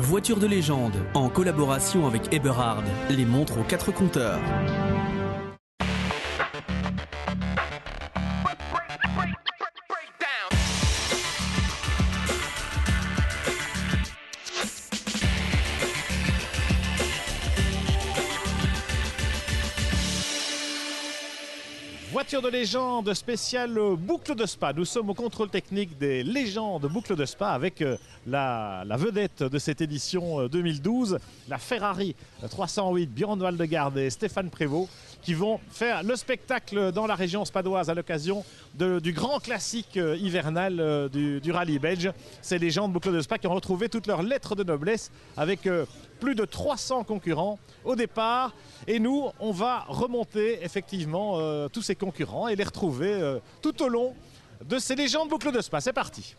Voiture de légende, en collaboration avec Eberhard, les montres aux 4 compteurs. Voiture de légende spéciale boucle de Spa. Nous sommes au contrôle technique des légendes boucle de Spa avec la vedette de cette édition 2012, la Ferrari 308, Björn Waldegard et Stéphane Prévost, qui vont faire le spectacle dans la région spadoise à l'occasion du grand classique hivernal du rallye belge. Ces légendes boucle de Spa qui ont retrouvé toutes leurs lettres de noblesse avec plus de 300 concurrents au départ. Et nous, on va remonter effectivement tous ces concurrents et les retrouver tout au long de ces légendes boucle de Spa. C'est parti.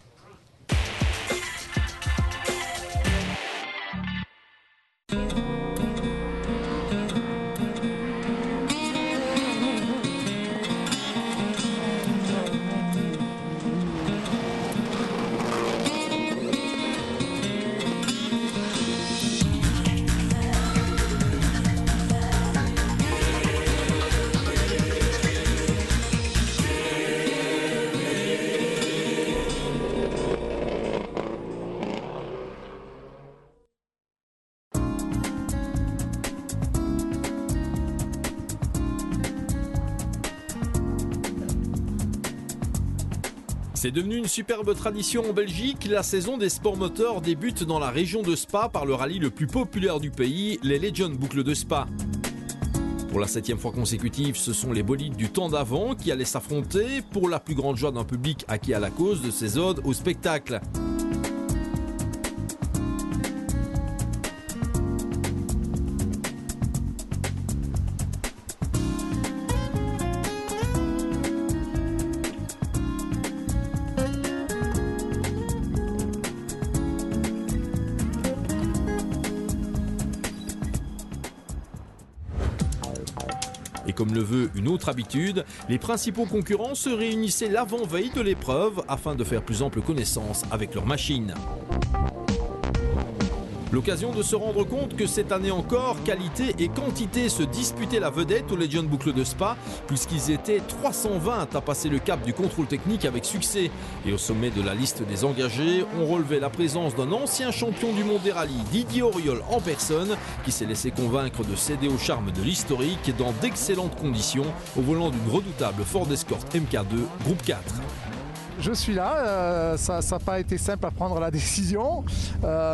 C'est devenu une superbe tradition en Belgique. La saison des sports moteurs débute dans la région de Spa par le rallye le plus populaire du pays, les Legend Boucle de Spa. Pour la 7e fois consécutive, ce sont les bolides du temps d'avant qui allaient s'affronter pour la plus grande joie d'un public acquis à la cause de ces odes au spectacle. Et comme le veut une autre habitude, les principaux concurrents se réunissaient l'avant-veille de l'épreuve afin de faire plus ample connaissance avec leurs machines. L'occasion de se rendre compte que cette année encore, qualité et quantité se disputaient la vedette aux Legend Boucle de Spa, puisqu'ils étaient 320 à passer le cap du contrôle technique avec succès. Et au sommet de la liste des engagés, on relevait la présence d'un ancien champion du monde des rallyes, Didier Auriol en personne, qui s'est laissé convaincre de céder au charme de l'historique dans d'excellentes conditions au volant d'une redoutable Ford Escort MK2 Groupe 4. Je suis là, ça n'a pas été simple à prendre la décision,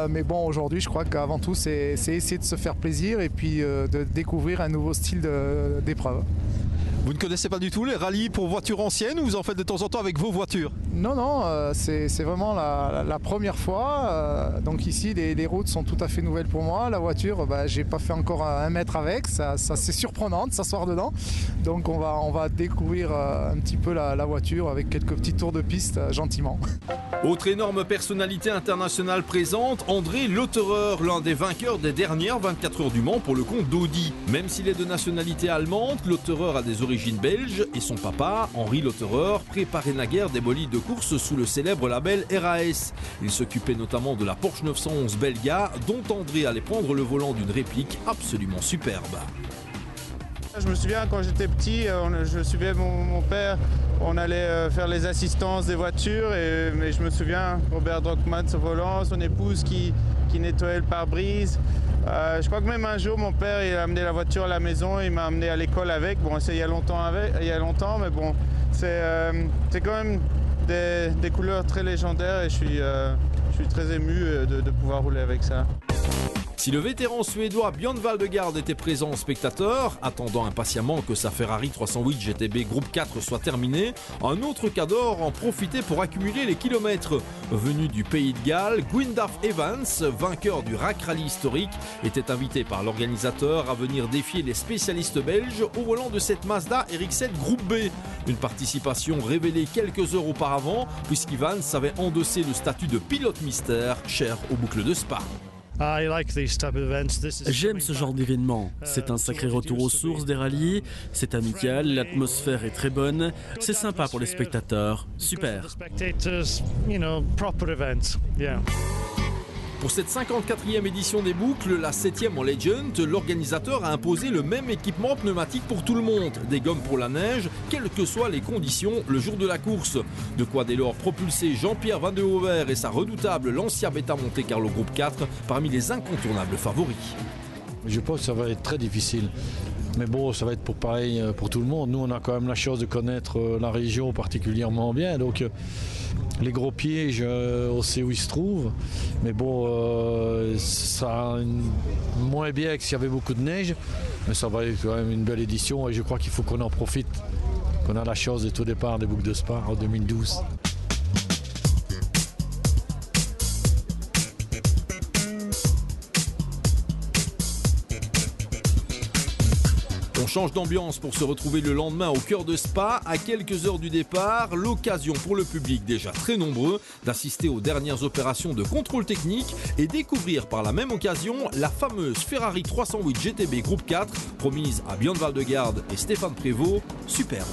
mais bon, aujourd'hui je crois qu'avant tout c'est essayer de se faire plaisir et puis de découvrir un nouveau style d'épreuve. Vous ne connaissez pas du tout les rallyes pour voitures anciennes ou vous en faites de temps en temps avec vos voitures? Non, c'est vraiment la première fois. Donc ici, les routes sont tout à fait nouvelles pour moi. La voiture, j'ai pas fait encore 1 mètre avec. Ça c'est surprenant de s'asseoir dedans. Donc on va découvrir un petit peu la voiture avec quelques petits tours de piste gentiment. Autre énorme personnalité internationale présente, André Lotterer, l'un des vainqueurs des dernières 24 heures du Mans pour le compte d'Audi. Même s'il est de nationalité allemande, Lotterer a des origines belges et son papa, Henri Lotterer, préparait naguère des bolides de course sous le célèbre label RAS. Il s'occupait notamment de la Porsche 911 Belga, dont André allait prendre le volant d'une réplique absolument superbe. Je me souviens quand j'étais petit, je suivais mon père, on allait faire les assistances des voitures, mais je me souviens Robert Drockman au volant, son épouse qui nettoyait le pare-brise. Je crois que même un jour mon père il a amené la voiture à la maison, il m'a amené à l'école avec. Bon, c'est il y a longtemps, mais bon, c'est quand même des couleurs très légendaires et je suis très ému de pouvoir rouler avec ça. Si le vétéran suédois Björn Waldegard était présent en spectateur, attendant impatiemment que sa Ferrari 308 GTB Groupe 4 soit terminée, un autre cador en profitait pour accumuler les kilomètres. Venu du pays de Galles, Gwyndaf Evans, vainqueur du RAC Rally historique, était invité par l'organisateur à venir défier les spécialistes belges au volant de cette Mazda RX-7 Groupe B. Une participation révélée quelques heures auparavant, puisqu'Evans avait endossé le statut de pilote mystère cher aux boucles de Spa. J'aime ce genre d'événement. C'est un sacré retour aux sources des rallyes. C'est amical, l'atmosphère est très bonne. C'est sympa pour les spectateurs. Super. Pour cette 54e édition des boucles, la 7e en Legend, l'organisateur a imposé le même équipement pneumatique pour tout le monde. Des gommes pour la neige, quelles que soient les conditions le jour de la course. De quoi dès lors propulser Jean-Pierre Van de Hover et sa redoutable Lancia Beta Monte Carlo Groupe 4 parmi les incontournables favoris. Je pense que ça va être très difficile. Mais bon, ça va être pareil pour tout le monde. Nous, on a quand même la chance de connaître la région particulièrement bien. Donc, les gros pièges, on sait où ils se trouvent. Mais bon, ça moins bien que s'il y avait beaucoup de neige. Mais ça va être quand même une belle édition et je crois qu'il faut qu'on en profite. Qu'on a la chance d'être au départ des boucles de Spa en 2012. On change d'ambiance pour se retrouver le lendemain au cœur de Spa, à quelques heures du départ. L'occasion pour le public déjà très nombreux d'assister aux dernières opérations de contrôle technique et découvrir par la même occasion la fameuse Ferrari 308 GTB Groupe 4 promise à Björn Valdegarde et Stéphane Prévost. Superbe.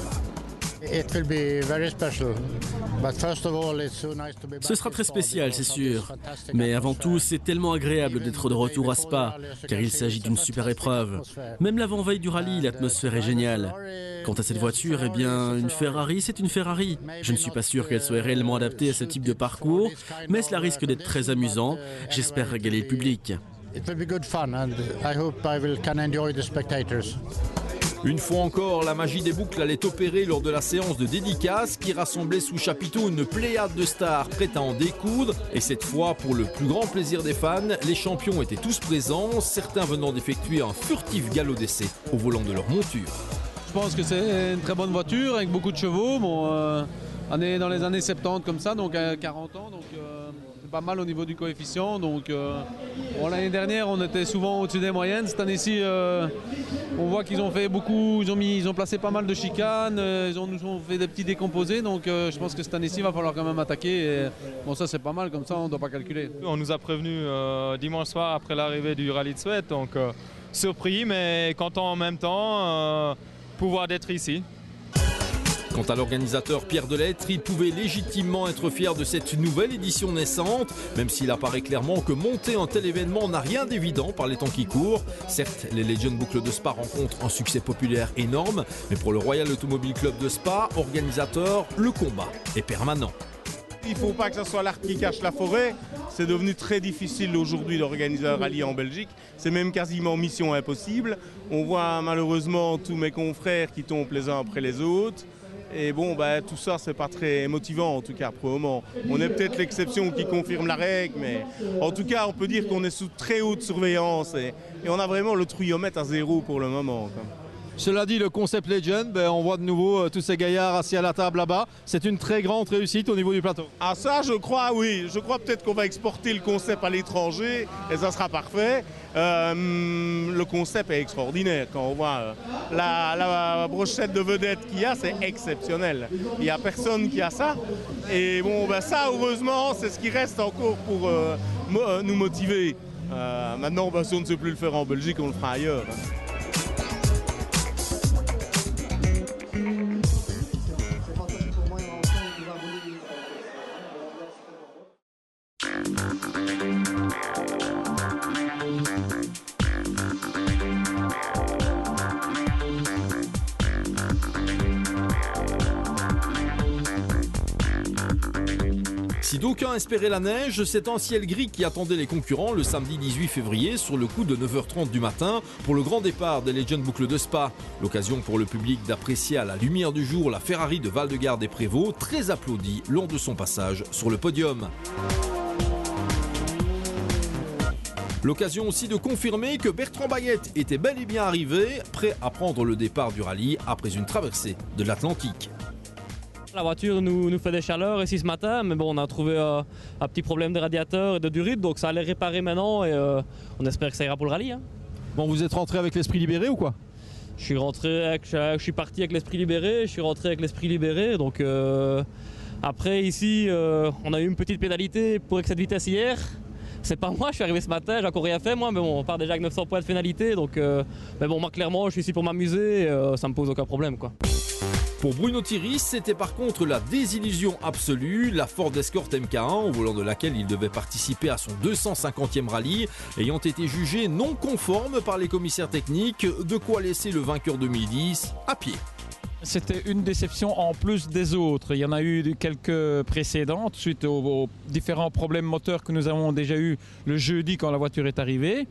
Ce sera très spécial, c'est sûr. Mais avant tout, c'est tellement agréable d'être de retour à Spa, car il s'agit d'une super épreuve. Même l'avant-veille du rallye, l'atmosphère est géniale. Quant à cette voiture, eh bien, une Ferrari, c'est une Ferrari. Je ne suis pas sûr qu'elle soit réellement adaptée à ce type de parcours, mais cela risque d'être très amusant. J'espère régaler le public. Une fois encore, la magie des boucles allait opérer lors de la séance de dédicace qui rassemblait sous chapiteau une pléiade de stars prêtes à en découdre. Et cette fois, pour le plus grand plaisir des fans, les champions étaient tous présents, certains venant d'effectuer un furtif galop d'essai au volant de leur monture. Je pense que c'est une très bonne voiture avec beaucoup de chevaux. Bon, on est dans les années 70 comme ça, donc à 40 ans. Donc, c'est pas mal au niveau du coefficient. Donc, bon, l'année dernière, on était souvent au-dessus des moyennes. Cette année-ci, on voit qu'ils ont fait beaucoup, ils ont placé pas mal de chicanes, ils nous ont fait des petits décomposés. Donc, je pense que cette année-ci, il va falloir quand même attaquer. Et, bon, ça, c'est pas mal, comme ça, on ne doit pas calculer. On nous a prévenu dimanche soir après l'arrivée du rallye de Suède. Donc, surpris, mais content en même temps, pouvoir d'être ici. Quant à l'organisateur Pierre Delettre, il pouvait légitimement être fier de cette nouvelle édition naissante, même s'il apparaît clairement que monter un tel événement n'a rien d'évident par les temps qui courent. Certes, les Legend Boucles de Spa rencontrent un succès populaire énorme, mais pour le Royal Automobile Club de Spa, organisateur, le combat est permanent. Il ne faut pas que ce soit l'arbre qui cache la forêt. C'est devenu très difficile aujourd'hui d'organiser un rallye en Belgique. C'est même quasiment mission impossible. On voit malheureusement tous mes confrères qui tombent les uns après les autres. Et bon, tout ça, c'est pas très motivant en tout cas pour le moment. On est peut-être l'exception qui confirme la règle, mais en tout cas, on peut dire qu'on est sous très haute surveillance et on a vraiment le trouillomètre à 0 pour le moment. Cela dit, le concept Legend, on voit de nouveau tous ces gaillards assis à la table là-bas. C'est une très grande réussite au niveau du plateau. Ah ça, je crois, oui. Je crois peut-être qu'on va exporter le concept à l'étranger et ça sera parfait. Le concept est extraordinaire. Quand on voit la brochette de vedettes qu'il y a, c'est exceptionnel. Il n'y a personne qui a ça. Et bon, ça, heureusement, c'est ce qui reste encore pour nous motiver. Maintenant, si on ne sait plus le faire en Belgique, on le fera ailleurs. Si d'aucuns espéraient la neige, c'est un ciel gris qui attendait les concurrents le samedi 18 février sur le coup de 9h30 du matin pour le grand départ des Legend Boucles de Spa. L'occasion pour le public d'apprécier à la lumière du jour la Ferrari de Valdegarde et Prévost, très applaudie lors de son passage sur le podium. L'occasion aussi de confirmer que Bertrand Baguette était bel et bien arrivé, prêt à prendre le départ du rallye après une traversée de l'Atlantique. La voiture nous fait des chaleurs ici ce matin, mais bon, on a trouvé un petit problème de radiateur et de durite, donc ça allait réparer maintenant et on espère que ça ira pour le rallye. Hein. Bon, vous êtes rentré avec l'esprit libéré ou quoi? Je suis parti avec l'esprit libéré, je suis rentré avec l'esprit libéré, donc après ici on a eu une petite pénalité pour excès de vitesse hier. C'est pas moi, je suis arrivé ce matin, j'ai encore rien fait moi, mais bon, on part déjà avec 900 points de pénalité, donc mais bon, moi clairement je suis ici pour m'amuser, ça me pose aucun problème quoi. Pour Bruno Thiery, c'était par contre la désillusion absolue, la Ford Escort MK1 au volant de laquelle il devait participer à son 250e rallye, ayant été jugé non conforme par les commissaires techniques, de quoi laisser le vainqueur 2010 à pied. C'était une déception en plus des autres. Il y en a eu quelques précédentes suite aux différents problèmes moteurs que nous avons déjà eu le jeudi quand la voiture est arrivée.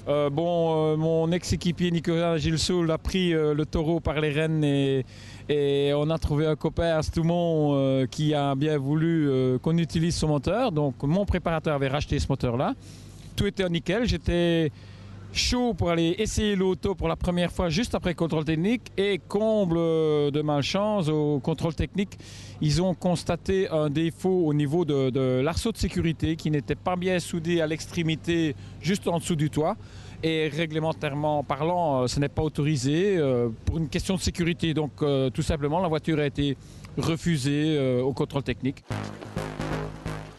Mon ex-équipier Nicolas Gilsoul a pris le taureau par les rênes et on a trouvé un copain à Stoumont qui a bien voulu qu'on utilise son moteur. Donc mon préparateur avait racheté ce moteur-là. Tout était nickel. J'étais chaud pour aller essayer l'auto pour la première fois juste après le contrôle technique et comble de malchance au contrôle technique, ils ont constaté un défaut au niveau de l'arceau de sécurité qui n'était pas bien soudé à l'extrémité juste en dessous du toit et réglementairement parlant ce n'est pas autorisé pour une question de sécurité, donc tout simplement la voiture a été refusée au contrôle technique.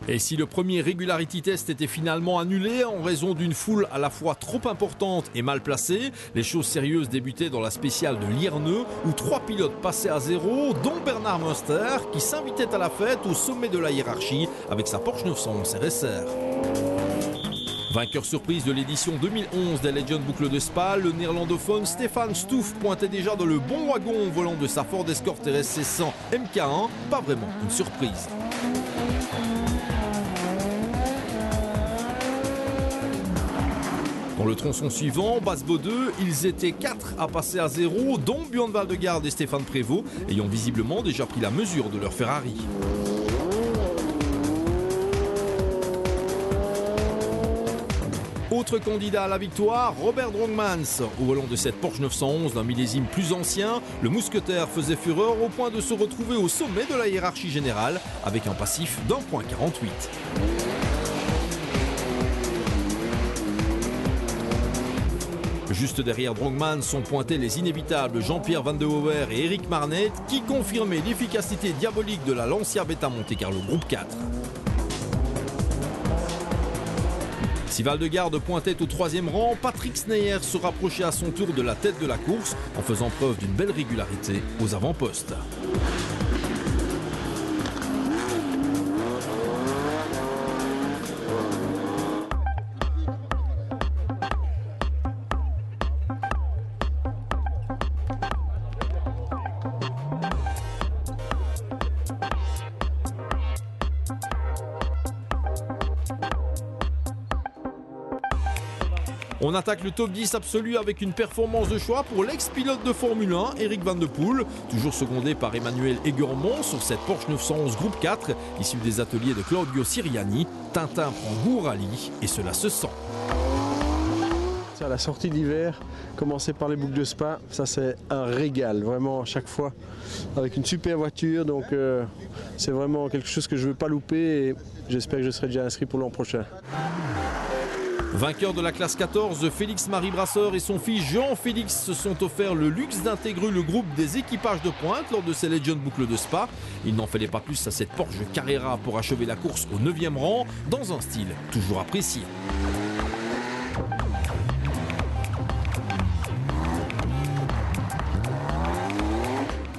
Et si le premier Regularity Test était finalement annulé en raison d'une foule à la fois trop importante et mal placée, les choses sérieuses débutaient dans la spéciale de Lierneux où 3 pilotes passaient à zéro, dont Bernard Munster qui s'invitait à la fête au sommet de la hiérarchie avec sa Porsche 911 RSR. Vainqueur surprise de l'édition 2011 des Legends Boucle de Spa, le néerlandophone Stefan Stouff pointait déjà dans le bon wagon au volant de sa Ford Escort RSC 100 MK1, pas vraiment une surprise. Dans le tronçon suivant, Basbo 2, ils étaient 4 à passer à zéro, dont Björn Valdegaard et Stéphane Prévost, ayant visiblement déjà pris la mesure de leur Ferrari. Autre candidat à la victoire, Robert Drongmans. Au volant de cette Porsche 911 d'un millésime plus ancien, le mousquetaire faisait fureur au point de se retrouver au sommet de la hiérarchie générale avec un passif d'1,48. Juste derrière Drongmans sont pointés les inévitables Jean-Pierre Van de Hoover et Eric Marnet qui confirmaient l'efficacité diabolique de la Lancia Beta Monte Carlo Groupe 4. Si Valdegaard pointait au 3e rang, Patrick Sneyer se rapprochait à son tour de la tête de la course en faisant preuve d'une belle régularité aux avant-postes. On attaque le top 10 absolu avec une performance de choix pour l'ex-pilote de Formule 1, Eric Van de Poel, toujours secondé par Emmanuel Egermont sur cette Porsche 911 Groupe 4, issue des ateliers de Claudio Siriani. Tintin prend goût au rallye et cela se sent. À la sortie d'hiver, commencer par les boucles de Spa, ça c'est un régal, vraiment à chaque fois, avec une super voiture, donc c'est vraiment quelque chose que je ne veux pas louper et j'espère que je serai déjà inscrit pour l'an prochain. Vainqueur de la classe 14, Félix-Marie Brasseur et son fils Jean-Félix se sont offerts le luxe d'intégrer le groupe des équipages de pointe lors de ces Legends Boucles de Spa. Il n'en fallait pas plus à cette Porsche Carrera pour achever la course au 9e rang, dans un style toujours apprécié.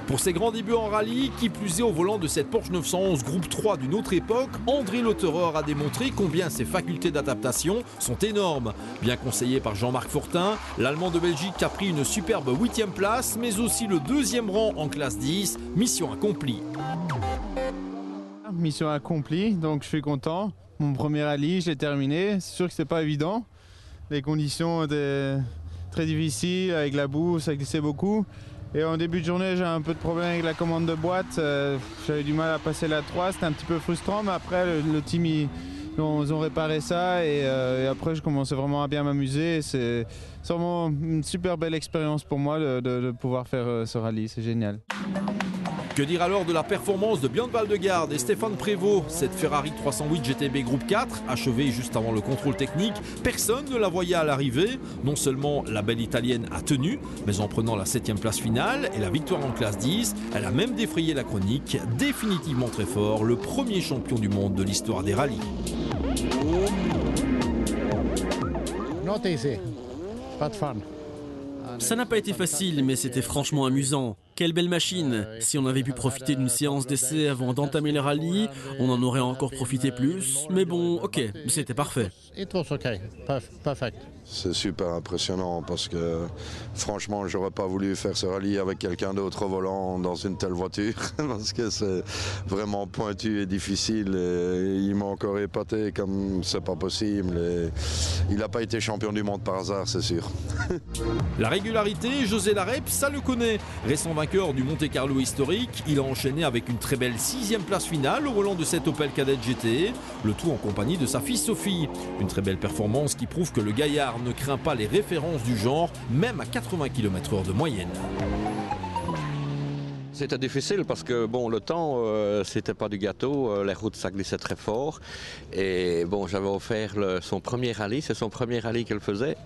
Pour ses grands débuts en rallye, qui plus est au volant de cette Porsche 911 Groupe 3 d'une autre époque, André Lotterer a démontré combien ses facultés d'adaptation sont énormes. Bien conseillé par Jean-Marc Fortin, l'Allemand de Belgique a pris une superbe 8e place, mais aussi le 2e rang en classe 10, mission accomplie. Mission accomplie, donc je suis content. Mon premier rallye, je l'ai terminé. C'est sûr que c'est pas évident. Les conditions étaient très difficiles, avec la boue, ça glissait beaucoup. Et en début de journée, j'ai un peu de problème avec la commande de boîte. J'avais du mal à passer la 3, c'était un petit peu frustrant, mais après le team, ils ont réparé ça et après je commençais vraiment à bien m'amuser. C'est vraiment une super belle expérience pour moi de pouvoir faire ce rallye, c'est génial. Que dire alors de la performance de Björn Valdegaard et Stéphane Prévost? Cette Ferrari 308 GTB Groupe 4, achevée juste avant le contrôle technique, personne ne la voyait à l'arrivée. Non seulement la belle italienne a tenu, mais en prenant la 7e place finale et la victoire en classe 10, elle a même défrayé la chronique, définitivement très fort, le premier champion du monde de l'histoire des rallyes. Ça n'a pas été facile, mais c'était franchement amusant. Quelle belle machine! Si on avait pu profiter d'une séance d'essai avant d'entamer le rallye, on en aurait encore profité plus. Mais bon, ok, c'était parfait. C'est super impressionnant parce que franchement, j'aurais pas voulu faire ce rallye avec quelqu'un d'autre au volant dans une telle voiture parce que c'est vraiment pointu et difficile. Et il m'a encore épaté comme c'est pas possible. Et il n'a pas été champion du monde par hasard, c'est sûr. La régularité, José Larrep, ça le connaît. Récent vainqueur du Monte Carlo historique, il a enchaîné avec une très belle 6e place finale au volant de cette Opel Kadett GT, le tout en compagnie de sa fille Sophie. Une très belle performance qui prouve que le gaillard ne craint pas les références du genre, même à 80 km/h de moyenne. C'était difficile parce que bon, le temps, c'était pas du gâteau, les routes ça glissait très fort. Et bon, j'avais offert son premier rallye, c'est son premier rallye qu'elle faisait.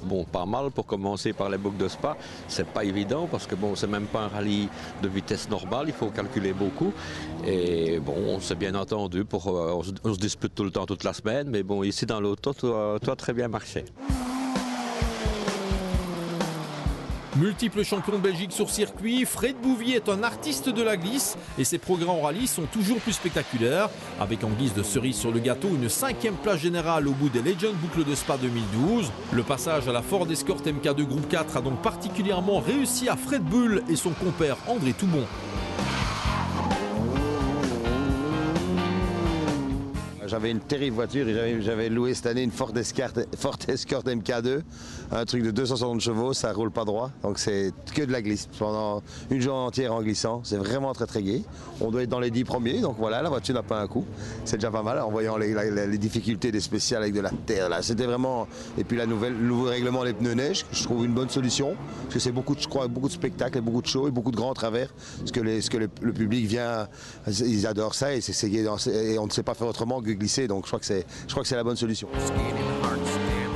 Bon, pas mal pour commencer par les boucles de Spa. C'est pas évident parce que bon, c'est même pas un rallye de vitesse normale, il faut calculer beaucoup. Et bon, on s'est bien entendu, on se dispute tout le temps, toute la semaine, mais bon, ici dans l'auto, toi très bien marché. Multiple champion de Belgique sur circuit, Fred Bouvier est un artiste de la glisse et ses progrès en rallye sont toujours plus spectaculaires. Avec en guise de cerise sur le gâteau une 5e place générale au bout des Legends Boucles de Spa 2012. Le passage à la Ford Escort MK2 Groupe 4 a donc particulièrement réussi à Fred Bull et son compère André Toubon. J'avais une terrible voiture et j'avais loué cette année une Ford Escort MK2, un truc de 260 chevaux, ça roule pas droit, donc c'est que de la glisse pendant une journée entière en glissant, c'est vraiment très très gai. On doit être dans les 10 premiers, donc voilà, la voiture n'a pas un coup, c'est déjà pas mal en voyant les difficultés des spéciales avec de la terre là, c'était vraiment, et puis le nouveau règlement des pneus neige, je trouve une bonne solution, parce que c'est beaucoup de spectacles, et beaucoup de shows et beaucoup de grands travers, parce que le public vient, ils adorent ça et c'est gai et on ne sait pas faire autrement que glisser, donc je crois que c'est la bonne solution.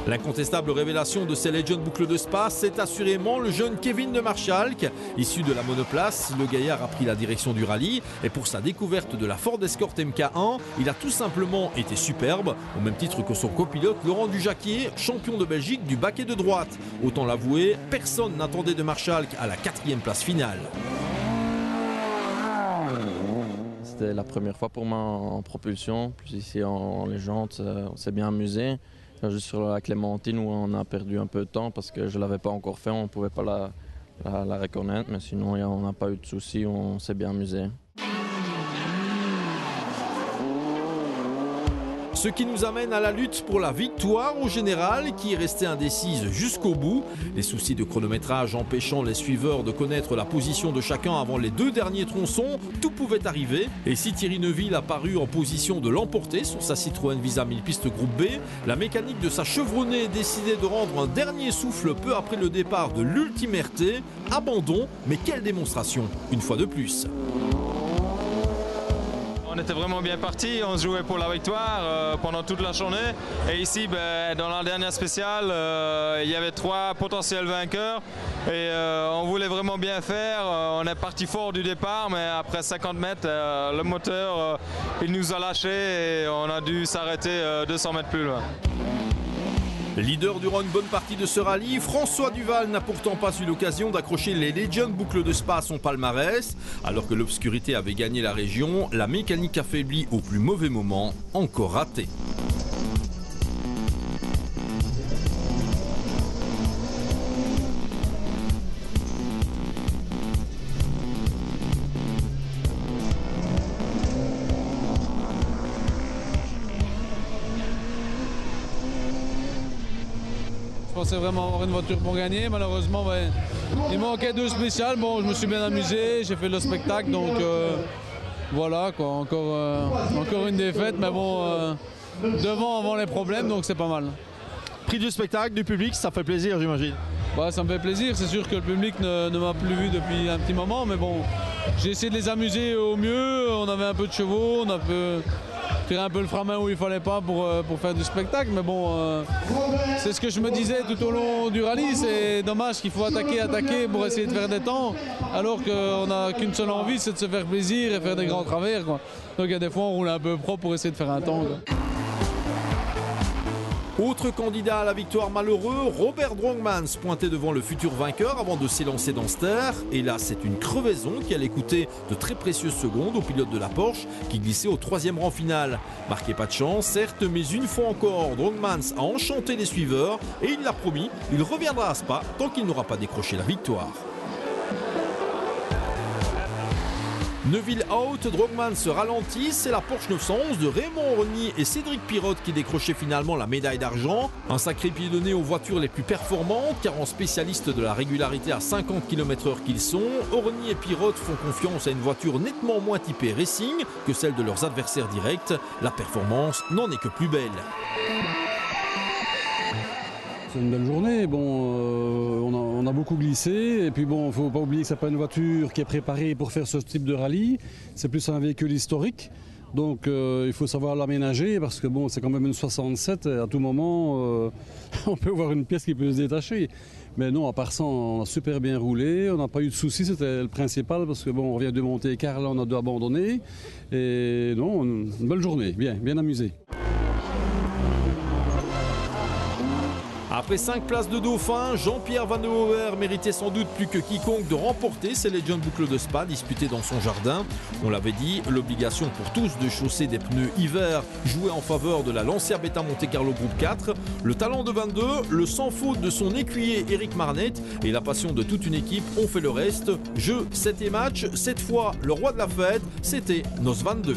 L'incontestable révélation de ces Legends Boucles de Spa, c'est assurément le jeune Kevin de Marschalk. Issu de la monoplace, le gaillard a pris la direction du rallye et pour sa découverte de la Ford Escort MK1, il a tout simplement été superbe, au même titre que son copilote Laurent Dujacquier, champion de Belgique du baquet de droite. Autant l'avouer, personne n'attendait de Marschalk à la 4e place finale. C'était la première fois pour moi en propulsion, plus ici en légende, on s'est bien amusé. Juste sur la Clémentine où on a perdu un peu de temps parce que je ne l'avais pas encore fait, on ne pouvait pas la reconnaître, mais sinon on n'a pas eu de soucis, on s'est bien amusé. Ce qui nous amène à la lutte pour la victoire au général qui est restée indécise jusqu'au bout. Les soucis de chronométrage empêchant les suiveurs de connaître la position de chacun avant les 2 derniers tronçons, tout pouvait arriver. Et si Thierry Neuville a paru en position de l'emporter sur sa Citroën Visa 1000 pistes groupe B, la mécanique de sa chevronnée décidait de rendre un dernier souffle peu après le départ de l'ultime RT. Abandon, mais quelle démonstration, une fois de plus. On était vraiment bien parti, on se jouait pour la victoire pendant toute la journée. Et ici, dans la dernière spéciale, il y avait 3 potentiels vainqueurs. Et on voulait vraiment bien faire. On est parti fort du départ, mais après 50 mètres, le moteur, il nous a lâchés et on a dû s'arrêter 200 mètres plus loin. Leader durant une bonne partie de ce rallye, François Duval n'a pourtant pas eu l'occasion d'accrocher les Legends Boucles de Spa à son palmarès. Alors que l'obscurité avait gagné la région, la mécanique affaiblie au plus mauvais moment, encore ratée. Je pensais vraiment avoir une voiture pour gagner, malheureusement il manquait 2 spéciales. Bon, je me suis bien amusé, j'ai fait le spectacle, donc voilà quoi, encore une défaite, mais bon, devant avant les problèmes, donc c'est pas mal. Prix du spectacle, du public, ça fait plaisir j'imagine. Bah, ça me fait plaisir, c'est sûr que le public ne m'a plus vu depuis un petit moment, mais bon, j'ai essayé de les amuser au mieux, on avait un peu de chevaux, on a tiré un peu le frein où il fallait pas pour faire du spectacle, mais bon, c'est ce que je me disais tout au long du rallye, c'est dommage qu'il faut attaquer pour essayer de faire des temps, alors qu'on n'a qu'une seule envie, c'est de se faire plaisir et faire des grands travers, quoi. Donc il y a des fois on roule un peu propre pour essayer de faire un temps, quoi. Autre candidat à la victoire malheureux, Robert Drongmans pointé devant le futur vainqueur avant de s'élancer dans Ster. Et là, c'est une crevaison qui allait coûter de très précieuses secondes au pilote de la Porsche qui glissait au 3e rang final. Marqué pas de chance, certes, mais une fois encore, Drongmans a enchanté les suiveurs et il l'a promis, il reviendra à Spa tant qu'il n'aura pas décroché la victoire. Neuville out, Drongmans se ralentit, c'est la Porsche 911 de Raymond Orny et Cédric Pirotte qui décrochait finalement la médaille d'argent. Un sacré pied donné aux voitures les plus performantes, car en spécialistes de la régularité à 50 km/h qu'ils sont, Orny et Pirotte font confiance à une voiture nettement moins typée racing que celle de leurs adversaires directs. La performance n'en est que plus belle. C'est une belle journée, on a beaucoup glissé et puis bon, il ne faut pas oublier que ce n'est pas une voiture qui est préparée pour faire ce type de rallye, c'est plus un véhicule historique, donc il faut savoir l'aménager parce que bon, c'est quand même une 67 et à tout moment on peut voir une pièce qui peut se détacher. Mais non, à part ça, on a super bien roulé, on n'a pas eu de soucis, c'était le principal parce que bon, on vient de monter car là on a dû abandonner et non, une belle journée, bien amusé. Après 5 places de dauphin, Jean-Pierre Van de Hover méritait sans doute plus que quiconque de remporter ces Legend boucles de Spa disputées dans son jardin. On l'avait dit, l'obligation pour tous de chausser des pneus hiver jouait en faveur de la Lancia Beta Monte Carlo Groupe 4. Le talent de 22, le sans faute de son écuyer Éric Marnet et la passion de toute une équipe ont fait le reste. Jeu, 7e match, cette fois le roi de la fête, c'était Nos 22.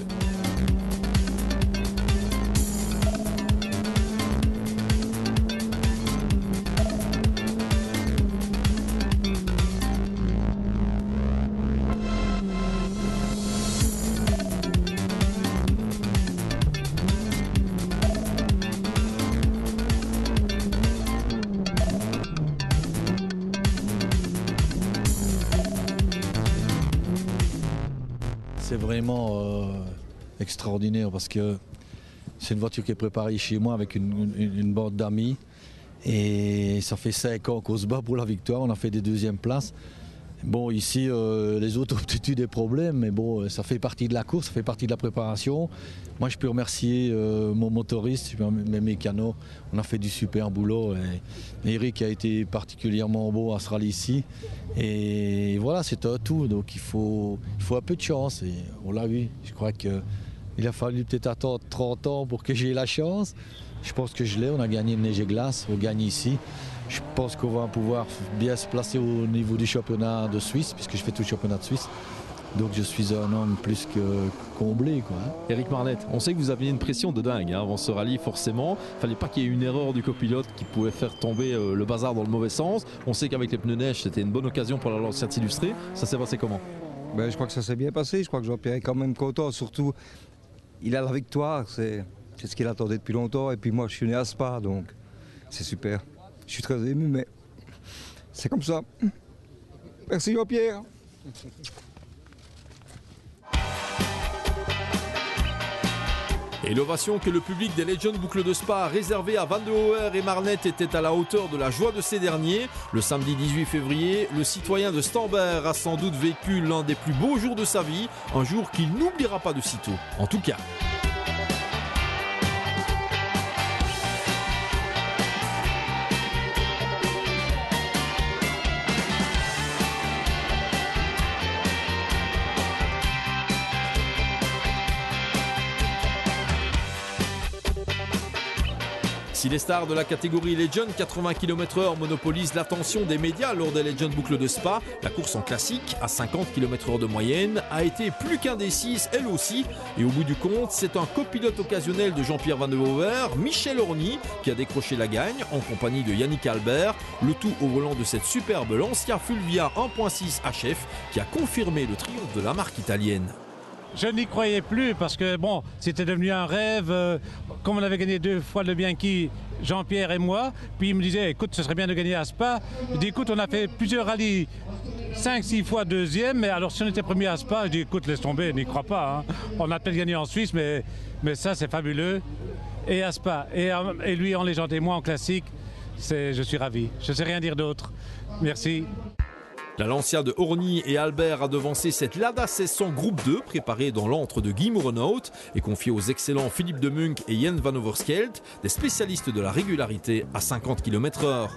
C'est vraiment extraordinaire parce que c'est une voiture qui est préparée chez moi avec une bande d'amis et ça fait 5 ans qu'on se bat pour la victoire, on a fait des 2e places. Bon, ici les autres ont peut-être eu des problèmes, mais bon, ça fait partie de la course, ça fait partie de la préparation. Moi je peux remercier mon motoriste, mes mécanos, on a fait du super boulot et Eric a été particulièrement bon à ce rallye ici. Et voilà, c'est un tout, donc il faut un peu de chance et on l'a vu. Je crois qu'il a fallu peut-être attendre 30 ans pour que j'ai la chance. Je pense que je l'ai, on a gagné le neige et glace, on gagne ici. Je pense qu'on va pouvoir bien se placer au niveau du championnat de Suisse, puisque je fais tout le championnat de Suisse. Donc je suis un homme plus que comblé, quoi. Éric Marnet, on sait que vous aviez une pression de dingue avant ce rallye, forcément. Il ne fallait pas qu'il y ait une erreur du copilote qui pouvait faire tomber le bazar dans le mauvais sens. On sait qu'avec les pneus neige, c'était une bonne occasion pour la Lancia de s'illustrer. Ça s'est passé comment? Je crois que ça s'est bien passé. Je crois que Jean-Pierre est quand même content. Surtout, il a la victoire. C'est ce qu'il attendait depuis longtemps. Et puis moi, je suis né à Spa, donc c'est super. Je suis très ému, mais c'est comme ça. Merci Jean-Pierre. Et l'ovation que le public des Legend boucles de Spa a réservée à Van de Hover et Marnet était à la hauteur de la joie de ces derniers. Le samedi 18 février, le citoyen de Stambert a sans doute vécu l'un des plus beaux jours de sa vie, un jour qu'il n'oubliera pas de sitôt. En tout cas. Si les stars de la catégorie Legend 80 km/h monopolisent l'attention des médias lors des Legend boucles de Spa, la course en classique, à 50 km/h de moyenne, a été plus qu'indécise elle aussi. Et au bout du compte, c'est un copilote occasionnel de Jean-Pierre Van de Hover, Michel Orny, qui a décroché la gagne en compagnie de Yannick Albert. Le tout au volant de cette superbe Lancia Fulvia 1.6 HF qui a confirmé le triomphe de la marque italienne. Je n'y croyais plus parce que bon, c'était devenu un rêve. Comme on avait gagné 2 fois le Bianchi, Jean-Pierre et moi, puis il me disait écoute, ce serait bien de gagner à Spa. Je dis écoute, on a fait plusieurs rallyes, 5-6 fois 2e, mais alors si on était premier à Spa, je dis écoute, laisse tomber, n'y crois pas. Hein. On a peut-être gagné en Suisse, mais ça c'est fabuleux. Et à Spa, et lui en légende et moi en classique, je suis ravi. Je ne sais rien dire d'autre. Merci. La Lancia de Orny et Albert a devancé cette Lada 1600 Groupe 2 préparée dans l'antre de Guy Mourenaut et confiée aux excellents Philippe de Munk et Jen van Overskelt, des spécialistes de la régularité à 50 km/h.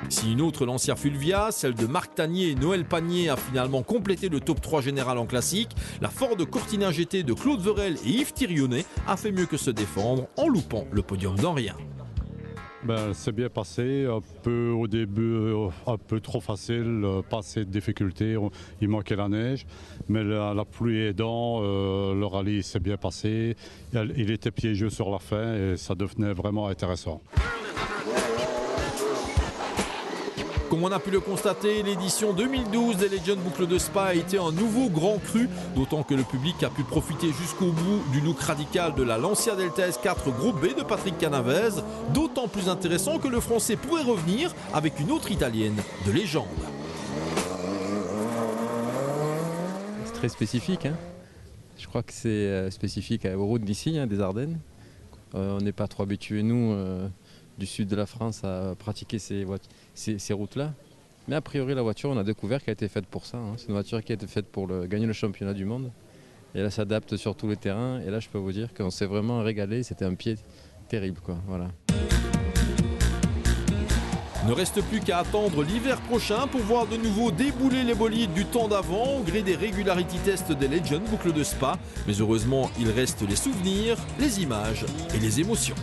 Si une autre Lancia Fulvia, celle de Marc Tanier et Noël Panier, a finalement complété le top 3 général en classique, la Ford Cortina GT de Claude Verel et Yves Thirionnet a fait mieux que se défendre en loupant le podium d'en rien. C'est bien passé, un peu au début, un peu trop facile, pas assez de difficultés, il manquait la neige, mais la pluie aidant, le rallye s'est bien passé, il était piégeux sur la fin et ça devenait vraiment intéressant. Comme on a pu le constater, l'édition 2012 des Legends Boucle de Spa a été un nouveau grand cru, d'autant que le public a pu profiter jusqu'au bout du look radical de la Lancia Delta S4 Groupe B de Patrick Canavez, d'autant plus intéressant que le français pourrait revenir avec une autre italienne de légende. C'est très spécifique, hein. Je crois que c'est spécifique aux routes d'ici, des Ardennes. On n'est pas trop habitués, nous, du sud de la France, à pratiquer ces routes-là. Mais a priori, la voiture, on a découvert qu'elle a été faite pour ça. C'est une voiture qui a été faite pour gagner le championnat du monde. Et elle s'adapte sur tous les terrains. Et là, je peux vous dire qu'on s'est vraiment régalé. C'était un pied terrible, quoi. Voilà. Ne reste plus qu'à attendre l'hiver prochain pour voir de nouveau débouler les bolides du temps d'avant au gré des regularity tests des Legends Boucle de Spa. Mais heureusement, il reste les souvenirs, les images et les émotions.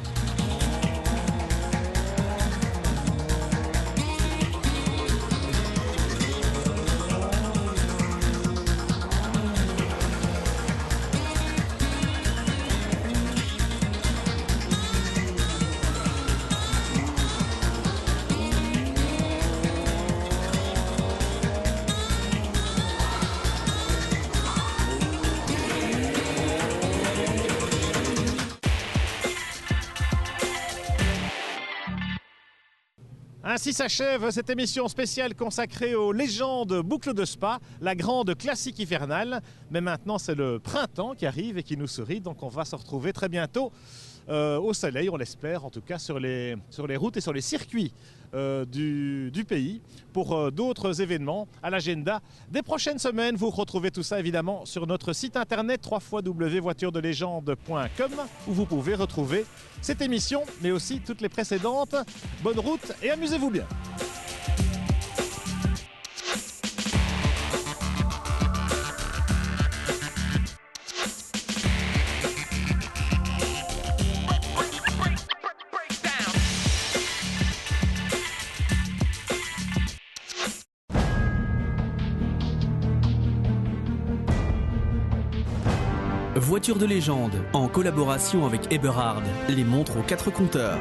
Ainsi s'achève cette émission spéciale consacrée aux légendes Boucle de Spa, la grande classique hivernale. Mais maintenant, c'est le printemps qui arrive et qui nous sourit, donc on va se retrouver très bientôt au soleil, on l'espère, en tout cas sur les routes et sur les circuits du pays pour d'autres événements à l'agenda des prochaines semaines. Vous retrouvez tout ça évidemment sur notre site internet www.voituresdelegende.com où vous pouvez retrouver cette émission mais aussi toutes les précédentes. Bonne route et amusez-vous bien. Voiture de légende, en collaboration avec Eberhard, les montres aux 4 compteurs.